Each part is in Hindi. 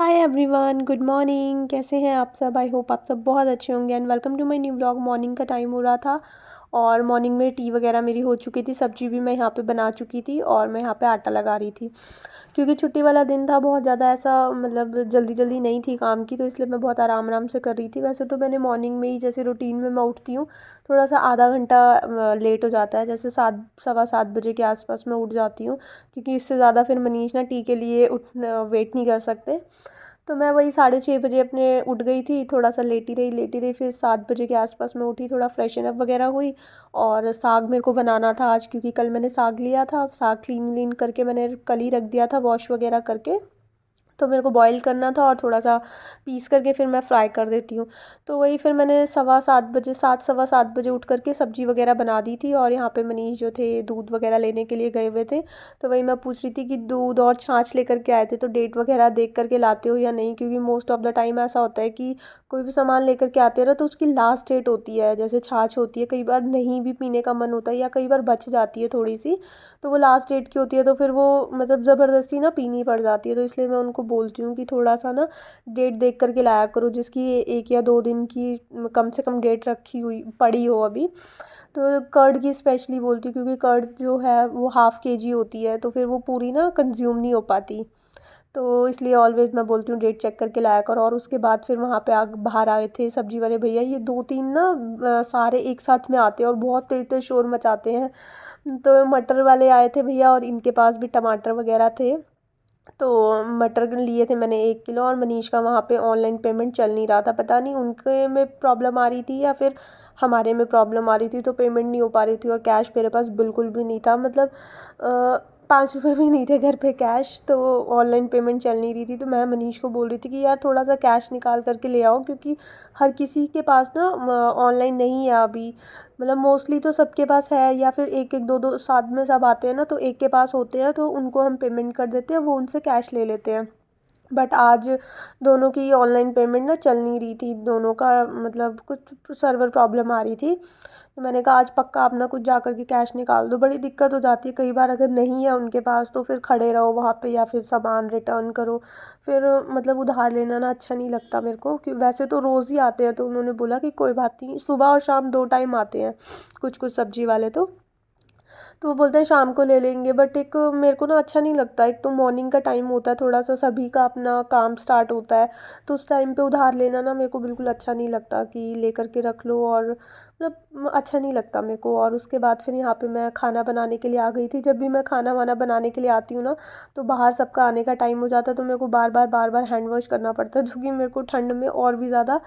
Hi everyone, good morning. कैसे हैं आप सब? आई होप आप सब बहुत अच्छे होंगे and welcome to my new vlog. Morning का टाइम हो रहा था और मॉर्निंग में टी वगैरह मेरी हो चुकी थी, सब्जी भी मैं यहाँ पे बना चुकी थी और मैं यहाँ पे आटा लगा रही थी। क्योंकि छुट्टी वाला दिन था, बहुत ज़्यादा ऐसा मतलब जल्दी जल्दी नहीं थी काम की, तो इसलिए मैं बहुत आराम आराम से कर रही थी। वैसे तो मैंने मॉर्निंग में ही जैसे रूटीन में मैं उठती हूँ, थोड़ा सा आधा घंटा लेट हो जाता है, जैसे 7 सवा 7 बजे के आसपास मैं उठ जाती हूँ। क्योंकि इससे ज़्यादा फिर मनीष ना टी के लिए वेट नहीं कर सकते। तो मैं वही 6:30 बजे अपने उठ गई थी, थोड़ा सा लेटी रही, फिर 7 बजे के आसपास मैं उठी, थोड़ा फ्रेशन अप वगैरह हुई। और साग मेरे को बनाना था आज, क्योंकि कल मैंने साग लिया था। साग क्लीन व्लीन करके मैंने कल ही रख दिया था, वॉश वगैरह करके। तो मेरे को बॉईल करना था और थोड़ा सा पीस करके फिर मैं फ्राई कर देती हूँ। तो वही फिर मैंने सवा 7 बजे 7 सवा 7 बजे उठ करके सब्जी वगैरह बना दी थी। और यहाँ पे मनीष जो थे दूध वगैरह लेने के लिए गए हुए थे। तो वही मैं पूछ रही थी कि दूध और छाछ लेकर के आए थे, तो डेट वगैरह देख करके लाते हो या नहीं, क्योंकि मोस्ट ऑफ द टाइम ऐसा होता है कि कोई भी सामान लेकर के आते हैं ना, तो उसकी लास्ट डेट होती है। जैसे छाछ होती है, कई बार नहीं भी पीने का मन होता है या कई बार बच जाती है थोड़ी सी, तो वो लास्ट डेट की होती है, तो फिर वो मतलब ज़बरदस्ती ना पीनी पड़ जाती है। तो इसलिए मैं उनको बोलती हूँ कि थोड़ा सा ना डेट देख करके लाया करो, जिसकी 1 या 2 दिन की कम से कम डेट रखी हुई पड़ी हो अभी। तो कर्ड की स्पेशली बोलती हूँ, क्योंकि कर्ड जो है वो ½ kg होती है, तो फिर वो पूरी ना कंज्यूम नहीं हो पाती। तो इसलिए ऑलवेज मैं बोलती हूँ डेट चेक करके लाया करो। और उसके बाद फिर वहाँ पे बाहर आए थे सब्जी वाले भैया, ये 2 3 ना सारे एक साथ में आते हैं और बहुत तेज तेज शोर मचाते हैं। तो मटर वाले आए थे भैया, और इनके पास भी टमाटर वगैरह थे। तो मटर लिए थे मैंने 1 किलो, और मनीष का वहाँ पे ऑनलाइन पेमेंट चल नहीं रहा था, पता नहीं उनके में प्रॉब्लम आ रही थी या फिर हमारे में प्रॉब्लम आ रही थी, तो पेमेंट नहीं हो पा रही थी। और कैश मेरे पास बिल्कुल भी नहीं था, मतलब 5 रुपये भी नहीं थे घर पे कैश, तो ऑनलाइन पेमेंट चल नहीं रही थी। तो मैं मनीष को बोल रही थी कि यार थोड़ा सा कैश निकाल करके ले आओ, क्योंकि हर किसी के पास ना ऑनलाइन नहीं है अभी। मतलब मोस्टली तो सबके पास है, या फिर एक एक दो दो साथ में सब आते हैं ना, तो एक के पास होते हैं, तो उनको हम पेमेंट कर देते हैं, वो उनसे कैश ले लेते हैं। बट आज दोनों की ऑनलाइन पेमेंट ना चल नहीं रही थी, दोनों का मतलब कुछ सर्वर प्रॉब्लम आ रही थी। तो मैंने कहा आज पक्का आप ना कुछ जा कर के कैश निकाल दो, बड़ी दिक्कत हो जाती है कई बार, अगर नहीं है उनके पास तो फिर खड़े रहो वहाँ पे या फिर सामान रिटर्न करो। फिर मतलब उधार लेना ना अच्छा नहीं लगता मेरे को, कि वैसे तो रोज़ ही आते हैं, तो उन्होंने बोला कि कोई बात नहीं, सुबह और शाम 2 टाइम आते हैं कुछ कुछ सब्जी वाले। तो वो बोलते हैं शाम को ले लेंगे, बट एक मेरे को ना अच्छा नहीं लगता। एक तो मॉर्निंग का टाइम होता है, थोड़ा सा सभी का अपना काम स्टार्ट होता है, तो उस टाइम पे उधार लेना ना मेरे को बिल्कुल अच्छा नहीं लगता, कि लेकर के रख लो, और मतलब अच्छा नहीं लगता मेरे को। और उसके बाद फिर यहाँ पे मैं खाना बनाने के लिए आ गई थी। जब भी मैं खाना वाना बनाने के लिए आती हूँ ना, तो बाहर सबका आने का टाइम हो जाता है, तो मेरे को बार बार हैंड वॉश करना पड़ता है, जो कि मेरे को ठंड में और भी ज़्यादा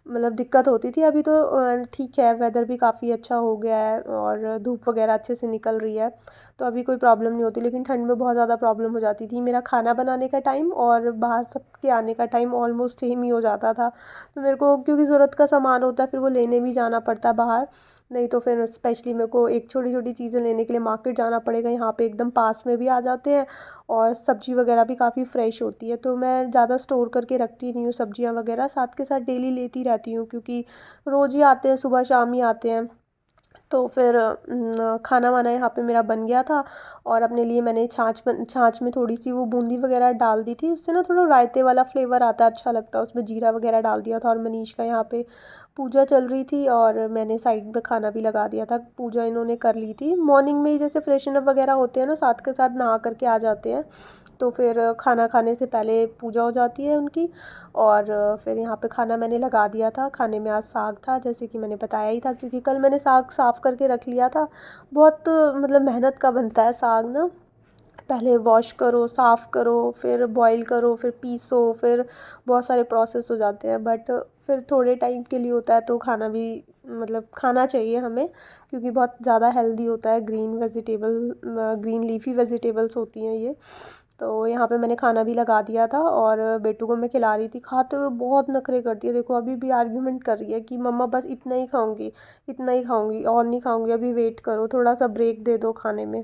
मतलब दिक्कत होती थी। अभी तो ठीक है, वेदर भी काफ़ी अच्छा हो गया है और धूप वगैरह अच्छे से निकल रही है, तो अभी कोई प्रॉब्लम नहीं होती। लेकिन ठंड में बहुत ज़्यादा प्रॉब्लम हो जाती थी। मेरा खाना बनाने का टाइम और बाहर सबके आने का टाइम ऑलमोस्ट सेम ही हो जाता था। तो मेरे को क्योंकि ज़रूरत का सामान होता है, फिर वो लेने भी जाना पड़ता है बाहर। नहीं तो फिर स्पेशली मेरे को एक छोटी छोटी चीज़ें लेने के लिए मार्केट जाना पड़ेगा, यहाँ पे एकदम पास में भी आ जाते हैं। और सब्जी वगैरह भी काफ़ी फ्रेश होती है, तो मैं ज़्यादा स्टोर करके रखती नहीं हूँ सब्जियाँ वगैरह, साथ के साथ डेली लेती रहती हूँ, क्योंकि रोज़ ही आते हैं, सुबह शाम ही आते हैं। तो फिर खाना वाना यहाँ पे मेरा बन गया था। और अपने लिए मैंने छाछ में थोड़ी सी वो बूंदी वगैरह डाल दी थी, उससे ना थोड़ा रायते वाला फ्लेवर आता है, अच्छा लगता है। उसमें जीरा वगैरह डाल दिया था। और मनीष का यहाँ पे पूजा चल रही थी, और मैंने साइड में खाना भी लगा दिया था। पूजा इन्होंने कर ली थी मॉर्निंग में ही, जैसे फ्रेशन अप वगैरह होते हैं ना, साथ के साथ नहा करके आ जाते हैं, तो फिर खाना खाने से पहले पूजा हो जाती है उनकी। और फिर यहाँ पे खाना मैंने लगा दिया था। खाने में आज साग था, जैसे कि मैंने बताया ही था, क्योंकि कल मैंने साग साफ़ करके रख लिया था। बहुत मतलब मेहनत का बनता है साग ना, पहले वॉश करो, साफ़ करो, फिर बॉईल करो, फिर पीसो, फिर बहुत सारे प्रोसेस हो जाते हैं। बट फिर थोड़े टाइम के लिए होता है, तो खाना भी मतलब खाना चाहिए हमें, क्योंकि बहुत ज़्यादा हेल्दी होता है। ग्रीन लीफी वेजिटेबल्स होती हैं ये। तो यहाँ पे मैंने खाना भी लगा दिया था, और बेटू को मैं खिला रही थी। खाते हुए बहुत नखरे करती है, देखो अभी भी आर्ग्यूमेंट कर रही है कि मम्मा बस इतना ही खाऊंगी, इतना ही खाऊंगी और नहीं खाऊंगी, अभी वेट करो, थोड़ा सा ब्रेक दे दो खाने में।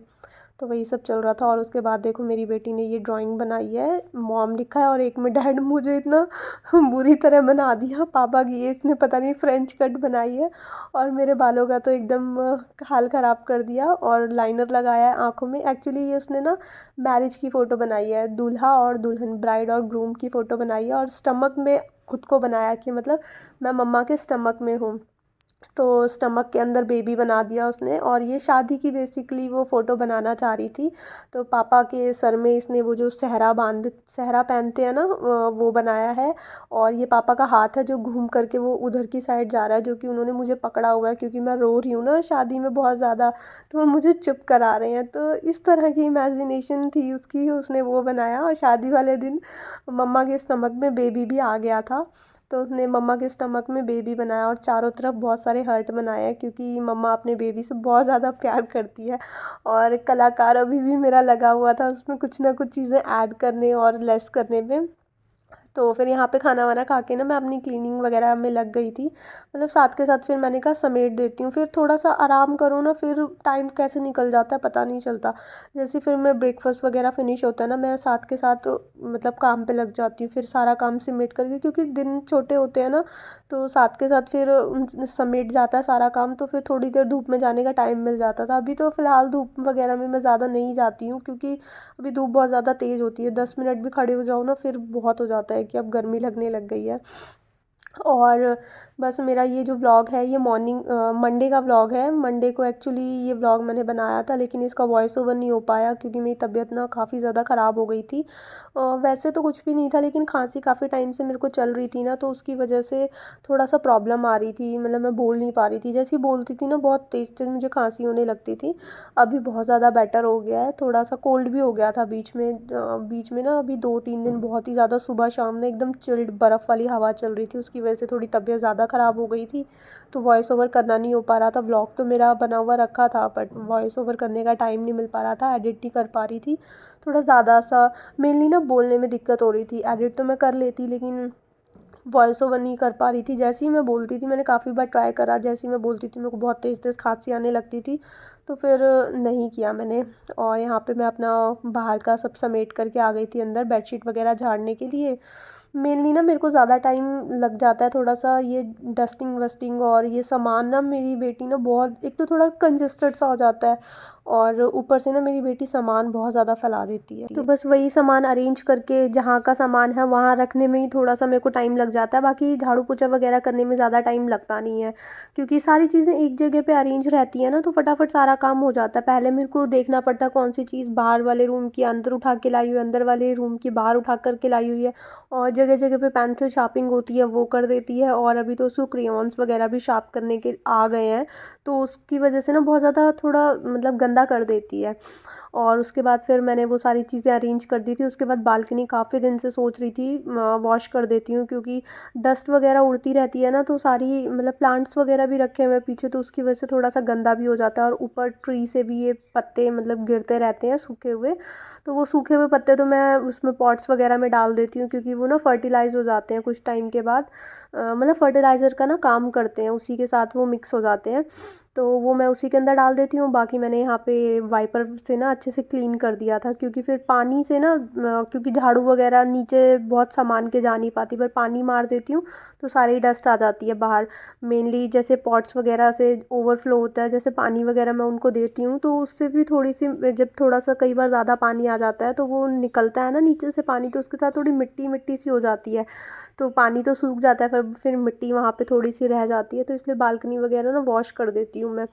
तो वही सब चल रहा था। और उसके बाद देखो मेरी बेटी ने ये ड्राइंग बनाई है, मॉम लिखा है और एक में डैड। मुझे इतना बुरी तरह बना दिया पापा की, ये इसने पता नहीं फ्रेंच कट बनाई है। और मेरे बालों का तो एकदम हाल ख़राब कर दिया। और लाइनर लगाया है आँखों में। एक्चुअली ये उसने ना मैरिज की फ़ोटो बनाई है, दूल्हा और दुल्हन, ब्राइड और ग्रूम की फ़ोटो बनाई है। और स्टमक में खुद को बनाया कि मतलब मैं मम्मा के स्टमक में हूँ, तो स्टमक के अंदर बेबी बना दिया उसने। और ये शादी की बेसिकली वो फ़ोटो बनाना चाह रही थी। तो पापा के सर में इसने वो जो सहरा पहनते हैं ना, वो बनाया है। और ये पापा का हाथ है जो घूम करके वो उधर की साइड जा रहा है, जो कि उन्होंने मुझे पकड़ा हुआ है क्योंकि मैं रो रही हूँ ना शादी में बहुत ज़्यादा, तो वो मुझे चुप करा रहे हैं। तो इस तरह की इमेजिनेशन थी उसकी, उसने वो बनाया। और शादी वाले दिन मम्मा के स्टमक में बेबी भी आ गया था, तो उसने मम्मा के स्टमक में बेबी बनाया और चारों तरफ बहुत सारे हर्ट बनाए हैं, क्योंकि मम्मा अपने बेबी से बहुत ज़्यादा प्यार करती है। और कलाकार अभी भी मेरा लगा हुआ था उसमें कुछ ना कुछ चीज़ें ऐड करने और लेस करने में। तो फिर यहाँ पे खाना वाना खा के ना मैं अपनी क्लीनिंग वगैरह में लग गई थी। मतलब साथ के साथ फिर मैंने कहा समेट देती हूँ, फिर थोड़ा सा आराम करो ना, फिर टाइम कैसे निकल जाता है पता नहीं चलता। जैसे फिर मैं ब्रेकफास्ट वगैरह फिनिश होता है ना, मैं साथ के साथ मतलब काम पे लग जाती हूँ, फिर सारा काम समेट करके, क्योंकि दिन छोटे होते हैं ना, तो साथ के साथ फिर समेट जाता है सारा काम। तो फिर थोड़ी देर धूप में जाने का टाइम मिल जाता था। अभी तो फ़िलहाल धूप वगैरह में मैं ज़्यादा नहीं जाती हूँ, क्योंकि अभी धूप बहुत ज़्यादा तेज़ होती है। 10 मिनट भी खड़े हो जाओ ना फिर बहुत हो जाता है कि अब गर्मी लगने लग गई है। और बस मेरा ये जो व्लॉग है ये मंडे का व्लॉग है। मंडे को एक्चुअली ये व्लॉग मैंने बनाया था, लेकिन इसका वॉइस ओवर नहीं हो पाया क्योंकि मेरी तबीयत ना काफ़ी ज़्यादा ख़राब हो गई थी। वैसे तो कुछ भी नहीं था, लेकिन खांसी काफ़ी टाइम से मेरे को चल रही थी ना, तो उसकी वजह से थोड़ा सा प्रॉब्लम आ रही थी। मतलब मैं बोल नहीं पा रही थी, जैसे ही बोलती थी ना बहुत तेज़ तेज़ मुझे खांसी होने लगती थी। अभी बहुत ज़्यादा बेटर हो गया है। थोड़ा सा कोल्ड भी हो गया था बीच में ना, अभी 2-3 दिन बहुत ही ज़्यादा सुबह शाम में एकदम चिल्ड बर्फ़ वाली हवा चल रही थी, उसकी वजह से थोड़ी तबीयत ज़्यादा ख़राब हो गई थी। तो वॉइस ओवर करना नहीं हो पा रहा था। व्लॉग तो मेरा बना हुआ रखा था, बट वॉइस ओवर करने का टाइम नहीं मिल पा रहा था, एडिट नहीं कर पा रही थी। थोड़ा ज़्यादा सा मेनली ना बोलने में दिक्कत हो रही थी। एडिट तो मैं कर लेती, लेकिन वॉइस ओवर नहीं कर पा रही थी। जैसे ही मैं बोलती थी, मैंने काफ़ी बार ट्राई करा, जैसे ही मैं बोलती थी मेरे को बहुत तेज़ तेज़ खांसी आने लगती थी, तो फिर नहीं किया मैंने। और यहाँ पे मैं अपना बाहर का सब समेट करके आ गई थी अंदर बेडशीट वगैरह झाड़ने के लिए। मेनली ना मेरे को ज़्यादा टाइम लग जाता है थोड़ा सा ये डस्टिंग वस्टिंग, और ये सामान ना मेरी बेटी ना बहुत, एक तो थोड़ा कंजस्टेड सा हो जाता है, और ऊपर से ना मेरी बेटी सामान बहुत ज़्यादा फैला देती है। तो बस वही सामान अरेंज करके जहाँ का सामान है वहाँ रखने में ही थोड़ा सा मेरे को टाइम लग जाता है। बाकी झाड़ू पोछा वगैरह करने में ज़्यादा टाइम लगता नहीं है, क्योंकि सारी चीज़ें एक जगह पे अरेंज रहती है ना, तो फटाफट सारा काम हो जाता है। पहले मेरे को देखना पड़ता है कौन सी चीज़ बाहर वाले रूम की अंदर उठा के लाई हुई है, अंदर वाले रूम की बाहर उठा करके लाई हुई है। और जगह जगह पे पेंसिल शार्पिंग होती है वो कर देती है। और अभी तो उसको क्रेयॉन्स वगैरह भी शार्प करने के आ गए हैं, तो उसकी वजह से ना बहुत ज़्यादा थोड़ा मतलब गंदा कर देती है। और उसके बाद फिर मैंने वो सारी चीज़ें अरेंज कर दी थी। उसके बाद बालकनी काफ़ी दिन से सोच रही थी वॉश कर देती हूँ, क्योंकि डस्ट वगैरह उड़ती रहती है ना, तो सारी मतलब प्लांट्स वगैरह भी रखे हुए हैं पीछे, तो उसकी वजह से थोड़ा सा गंदा भी हो जाता है। और ऊपर ट्री से भी ये पत्ते मतलब गिरते रहते हैं सूखे हुए, तो वो सूखे हुए पत्ते तो मैं उसमें पॉट्स वगैरह में डाल देती हूँ, क्योंकि वो ना फर्टिलाइज़ हो जाते हैं कुछ टाइम के बाद। मतलब फर्टिलाइज़र का ना काम करते हैं, उसी के साथ वो मिक्स हो जाते हैं, तो वो मैं उसी के अंदर डाल देती हूँ। बाकी मैंने यहाँ पे वाइपर से ना अच्छे से क्लीन कर दिया था, क्योंकि फिर पानी से ना क्योंकि झाड़ू वगैरह नीचे बहुत सामान के जा नहीं पाती, पर पानी मार देती हूँ तो सारी डस्ट आ जाती है बाहर। मेनली जैसे पॉट्स वगैरह से ओवरफ्लो होता है, जैसे पानी वगैरह मैं उनको देती हूँ, तो उससे भी थोड़ी सी, जब थोड़ा सा कई बार ज़्यादा पानी आ जाता है तो वो निकलता है ना नीचे से पानी, तो उसके साथ थोड़ी मिट्टी मिट्टी सी हो जाती है, तो पानी तो सूख जाता है, फिर मिट्टी वहाँ पे थोड़ी सी रह जाती है। तो इसलिए बालकनी वगैरह ना वॉश कर देती हूँ मैं।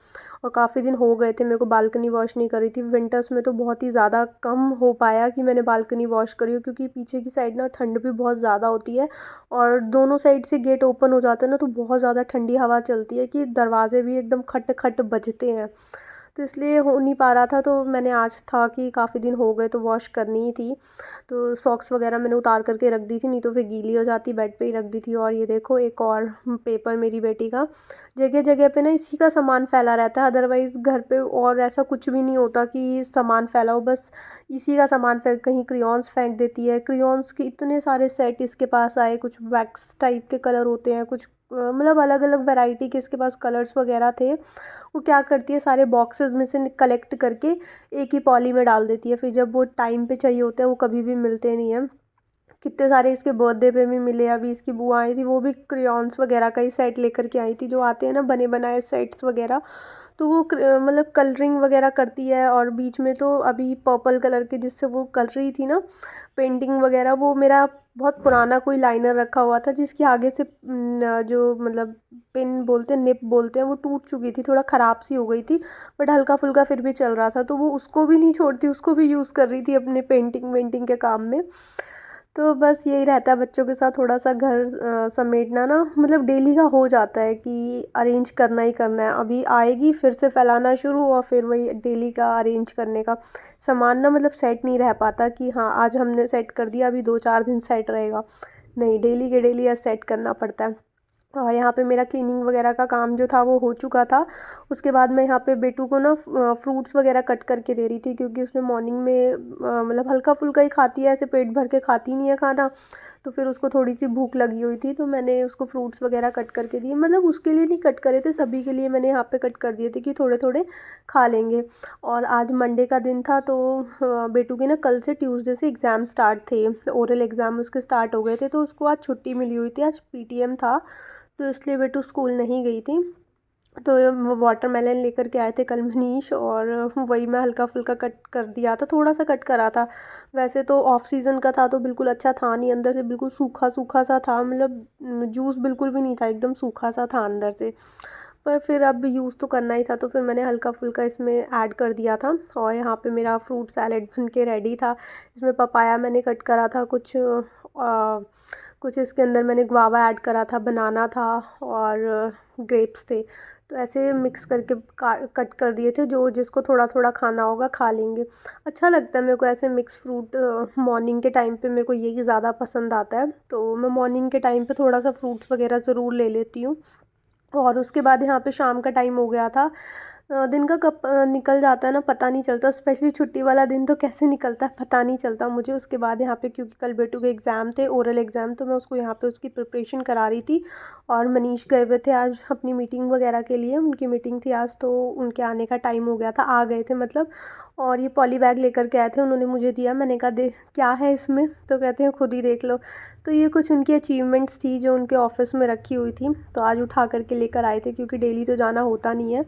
और काफ़ी दिन हो गए थे मेरे को बालकनी वॉश नहीं करी थी। विंटर्स में तो बहुत ही ज़्यादा कम हो पाया कि मैंने बालकनी वॉश करी हो, क्योंकि पीछे की साइड ना ठंड भी बहुत ज़्यादा होती है, और दोनों साइड से गेट ओपन हो जाते हैं ना, तो बहुत ज़्यादा ठंडी हवा चलती है कि दरवाजे भी एकदम खट खट बजते हैं। तो इसलिए हो नहीं पा रहा था, तो मैंने आज था कि काफ़ी दिन हो गए तो वॉश करनी ही थी। तो सॉक्स वगैरह मैंने उतार करके रख दी थी, नहीं तो फिर गीली हो जाती, बेड पे ही रख दी थी। और ये देखो एक और पेपर मेरी बेटी का, जगह जगह पे ना इसी का सामान फैला रहता है। अदरवाइज़ घर पे और ऐसा कुछ भी नहीं होता कि सामान फैला हो, बस इसी का सामान फेंक, कहीं क्रेयॉन्स फेंक देती है। क्रेयॉन्स के इतने सारे सेट इसके पास आए, कुछ वैक्स टाइप के कलर होते हैं, कुछ मतलब अलग अलग वैरायटी के इसके पास कलर्स वगैरह थे। वो क्या करती है, सारे बॉक्सेस में से कलेक्ट करके एक ही पॉली में डाल देती है, फिर जब वो टाइम पे चाहिए होते हैं वो कभी भी मिलते नहीं हैं। कितने सारे इसके बर्थडे पे भी मिले। अभी इसकी बुआ आई थी, वो भी क्रेयॉन्स वगैरह का ही सेट लेकर के आई थी, जो आते हैं ना बने बनाए सेट्स वगैरह। तो वो मतलब कलरिंग वगैरह करती है। और बीच में तो अभी पर्पल कलर के जिससे वो कर रही थी ना पेंटिंग वगैरह, वो मेरा बहुत पुराना कोई लाइनर रखा हुआ था जिसकी आगे से जो मतलब पिन बोलते हैं, निप बोलते हैं, वो टूट चुकी थी, थोड़ा ख़राब सी हो गई थी। बट हल्का फुल्का फिर भी चल रहा था, तो वो उसको भी नहीं छोड़ती, उसको भी यूज़ कर रही थी अपने पेंटिंग वेंटिंग के काम में। तो बस यही रहता है बच्चों के साथ, थोड़ा सा घर समेटना ना, मतलब डेली का हो जाता है कि अरेंज करना ही करना है। अभी आएगी फिर से फैलाना शुरू, और फिर वही डेली का अरेंज करने का सामान ना, मतलब सेट नहीं रह पाता कि हाँ आज हमने सेट कर दिया अभी 2-4 दिन सेट रहेगा। नहीं, डेली के डेली आज सेट करना पड़ता है। और यहाँ पे मेरा क्लीनिंग वगैरह का काम जो था वो हो चुका था। उसके बाद मैं यहाँ पे बेटू को ना फ्रूट्स वगैरह कट करके दे रही थी, क्योंकि उसने मॉर्निंग में मतलब हल्का फुल्का ही खाती है, ऐसे पेट भर के खाती नहीं है खाना। तो फिर उसको थोड़ी सी भूख लगी हुई थी, तो मैंने उसको फ्रूट्स वगैरह कट करके दिए। मतलब उसके लिए नहीं कट करे थे, सभी के लिए मैंने यहाँ पे कट कर दिए थे कि थोड़े थोड़े खा लेंगे। और आज मंडे का दिन था, तो बेटू के ना कल से ट्यूसडे से एग्ज़ाम स्टार्ट थे, ओरल एग्ज़ाम उसके स्टार्ट हो गए थे, तो उसको आज छुट्टी मिली हुई थी, आज पीटीएम था। तो इसलिए बेटू स्कूल नहीं गई थी। तो वो वाटरमेलन लेकर के आए थे कल मनीष, और वही मैं हल्का फुल्का कट कर दिया था, थोड़ा सा कट करा था। वैसे तो ऑफ सीज़न का था तो बिल्कुल अच्छा था नहीं, अंदर से बिल्कुल सूखा सूखा सा था, मतलब जूस बिल्कुल भी नहीं था, एकदम सूखा सा था अंदर से। पर फिर अब यूज़ तो करना ही था, तो फिर मैंने हल्का फुल्का इसमें ऐड कर दिया था। और यहाँ पे मेरा फ्रूट सैलेड बन के रेडी था। इसमें पपाया मैंने कट करा था, कुछ इसके अंदर मैंने गुआवा ऐड करा था, बनाना था, और ग्रेप्स थे। तो ऐसे मिक्स करके कट कर दिए थे, जो जिसको थोड़ा थोड़ा खाना होगा खा लेंगे। अच्छा लगता है मेरे को ऐसे मिक्स फ्रूट, मॉर्निंग के टाइम पे मेरे को यही ज़्यादा पसंद आता है, तो मैं मॉर्निंग के टाइम पे थोड़ा सा फ्रूट्स वगैरह ज़रूर ले लेती हूँ। और उसके बाद यहाँ पे शाम का टाइम हो गया था। दिन का कब निकल जाता है ना पता नहीं चलता, स्पेशली छुट्टी वाला दिन तो कैसे निकलता है पता नहीं चलता मुझे। उसके बाद यहाँ पे क्योंकि कल बेटू के एग्ज़ाम थे, ओरल एग्ज़ाम, तो मैं उसको यहाँ पे उसकी प्रिपरेशन करा रही थी। और मनीष गए हुए थे आज अपनी मीटिंग वगैरह के लिए, उनकी मीटिंग थी आज, तो उनके आने का टाइम हो गया था, आ गए थे मतलब। और ये पॉली बैग लेकर के आए थे, उन्होंने मुझे दिया, मैंने कहा दे क्या है इसमें, तो कहते हैं खुद ही देख लो। तो ये कुछ उनकी अचीवमेंट्स थी जो उनके ऑफिस में रखी हुई थी, तो आज उठा करके लेकर आए थे, क्योंकि डेली तो जाना होता नहीं है।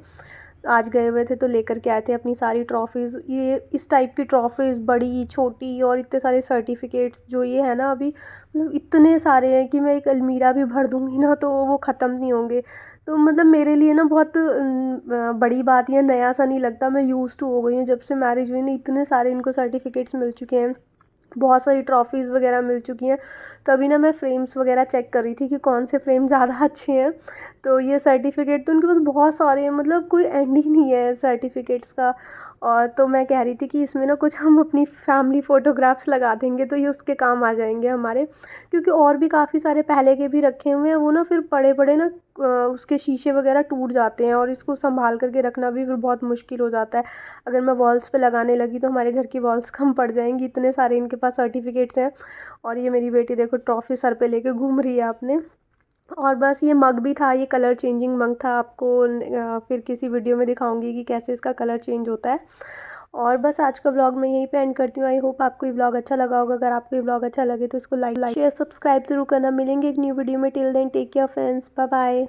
आज गए हुए थे तो लेकर के आए थे अपनी सारी ट्रॉफ़ीज़, ये इस टाइप की ट्रॉफ़ीज़, बड़ी छोटी, और इतने सारे सर्टिफिकेट्स जो ये है ना अभी, मतलब इतने सारे हैं कि मैं एक अलमीरा भी भर दूँगी ना तो वो ख़त्म नहीं होंगे। तो मतलब मेरे लिए ना बहुत बड़ी बात, ये नया सा नहीं लगता, मैं यूज़ टू हो गई हूँ जब से मैरिज हुई ना, इतने सारे इनको सर्टिफिकेट्स मिल चुके हैं, बहुत सारी ट्रॉफ़ीज़ वगैरह मिल चुकी हैं। तो अभी ना मैं फ्रेम्स वगैरह चेक कर रही थी कि कौन से फ्रेम ज़्यादा अच्छे हैं। तो ये सर्टिफिकेट तो उनके पास बहुत सारे हैं, मतलब कोई एंड ही नहीं है सर्टिफिकेट्स का। और तो मैं कह रही थी कि इसमें ना कुछ हम अपनी फैमिली फ़ोटोग्राफ्स लगा देंगे तो ये उसके काम आ जाएंगे हमारे, क्योंकि और भी काफ़ी सारे पहले के भी रखे हुए हैं, वो ना फिर पड़े पड़े ना उसके शीशे वगैरह टूट जाते हैं, और इसको संभाल करके रखना भी फिर बहुत मुश्किल हो जाता है। अगर मैं वॉल्स पे लगाने लगी तो हमारे घर की वॉल्स कम पड़ जाएंगी, इतने सारे इनके पास सर्टिफिकेट्स हैं। और ये मेरी बेटी देखो ट्रॉफ़ी सर पे लेके घूम रही है अपने। और बस ये मग भी था, ये कलर चेंजिंग मग था, आपको फिर किसी वीडियो में दिखाऊंगी कि कैसे इसका कलर चेंज होता है। और बस आज का व्लॉग मैं यहीं पे एंड करती हूँ। आई होप आपको ये व्लॉग अच्छा लगा होगा। अगर आपको ये व्लॉग अच्छा लगे तो इसको लाइक शेयर सब्सक्राइब जरूर करना। मिलेंगे एक न्यू वीडियो में, till then take care friends, bye bye.